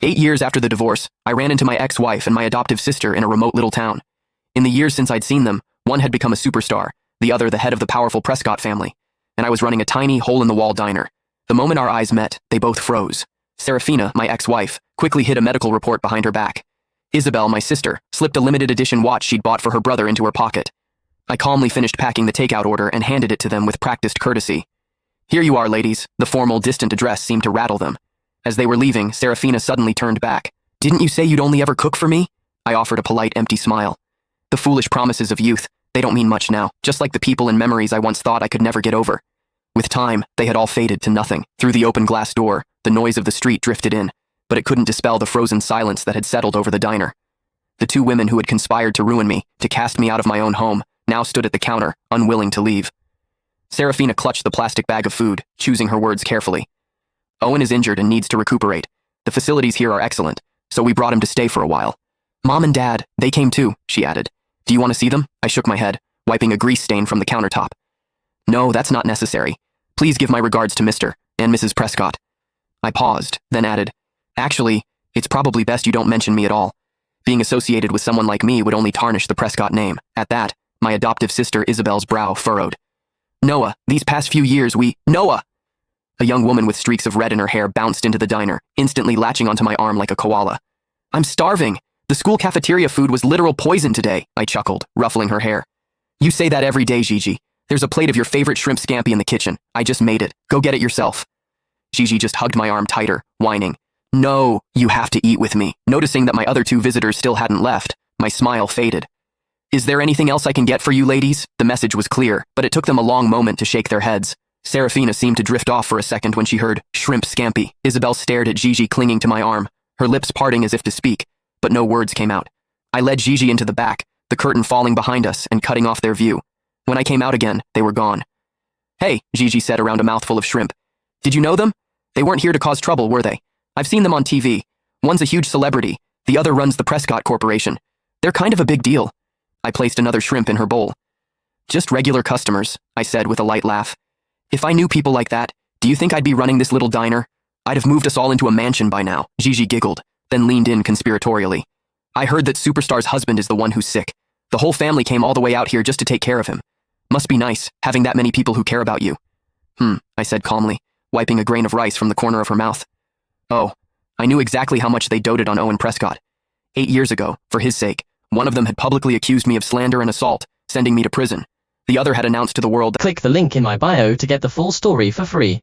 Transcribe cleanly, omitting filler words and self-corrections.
8 years after the divorce, I ran into my ex-wife and my adoptive sister in a remote little town. In the years since I'd seen them, one had become a superstar, the other the head of the powerful Prescott family, and I was running a tiny, hole-in-the-wall diner. The moment our eyes met, they both froze. Serafina, my ex-wife, quickly hid a medical report behind her back. Isabel, my sister, slipped a limited-edition watch she'd bought for her brother into her pocket. I calmly finished packing the takeout order and handed it to them with practiced courtesy. "Here you are, ladies." The formal, distant address seemed to rattle them. As they were leaving, Serafina suddenly turned back. "Didn't you say you'd only ever cook for me?" I offered a polite, empty smile. The foolish promises of youth, they don't mean much now, just like the people and memories I once thought I could never get over. With time, they had all faded to nothing. Through the open glass door, the noise of the street drifted in, but it couldn't dispel the frozen silence that had settled over the diner. The two women who had conspired to ruin me, to cast me out of my own home, now stood at the counter, unwilling to leave. Serafina clutched the plastic bag of food, choosing her words carefully. "Owen is injured and needs to recuperate. The facilities here are excellent, so we brought him to stay for a while. Mom and Dad, they came too," she added. "Do you want to see them?" I shook my head, wiping a grease stain from the countertop. "No, that's not necessary. Please give my regards to Mr. and Mrs. Prescott." I paused, then added, "Actually, it's probably best you don't mention me at all. Being associated with someone like me would only tarnish the Prescott name." At that, my adoptive sister Isabel's brow furrowed. "Noah, these past few years Noah!" A young woman with streaks of red in her hair bounced into the diner, instantly latching onto my arm like a koala. "I'm starving. The school cafeteria food was literal poison today," I chuckled, ruffling her hair. "You say that every day, Gigi. There's a plate of your favorite shrimp scampi in the kitchen. I just made it. Go get it yourself." Gigi just hugged my arm tighter, whining, "No, you have to eat with me." Noticing that my other two visitors still hadn't left, my smile faded. "Is there anything else I can get for you, ladies?" The message was clear, but it took them a long moment to shake their heads. Serafina seemed to drift off for a second when she heard shrimp scampi. Isabel stared at Gigi clinging to my arm, her lips parting as if to speak, but no words came out. I led Gigi into the back, the curtain falling behind us and cutting off their view. When I came out again, they were gone. "Hey," Gigi said around a mouthful of shrimp. "Did you know them? They weren't here to cause trouble, were they? I've seen them on TV. One's a huge celebrity, the other runs the Prescott Corporation. They're kind of a big deal." I placed another shrimp in her bowl. "Just regular customers," I said with a light laugh. "If I knew people like that, do you think I'd be running this little diner? I'd have moved us all into a mansion by now." Gigi giggled, then leaned in conspiratorially. "I heard that Superstar's husband is the one who's sick. The whole family came all the way out here just to take care of him. Must be nice, having that many people who care about you." I said calmly, wiping a grain of rice from the corner of her mouth. "Oh, I knew exactly how much they doted on Owen Prescott. 8 years ago, for his sake, one of them had publicly accused me of slander and assault, sending me to prison. The other had announced to the world that— Click the link in my bio to get the full story for free.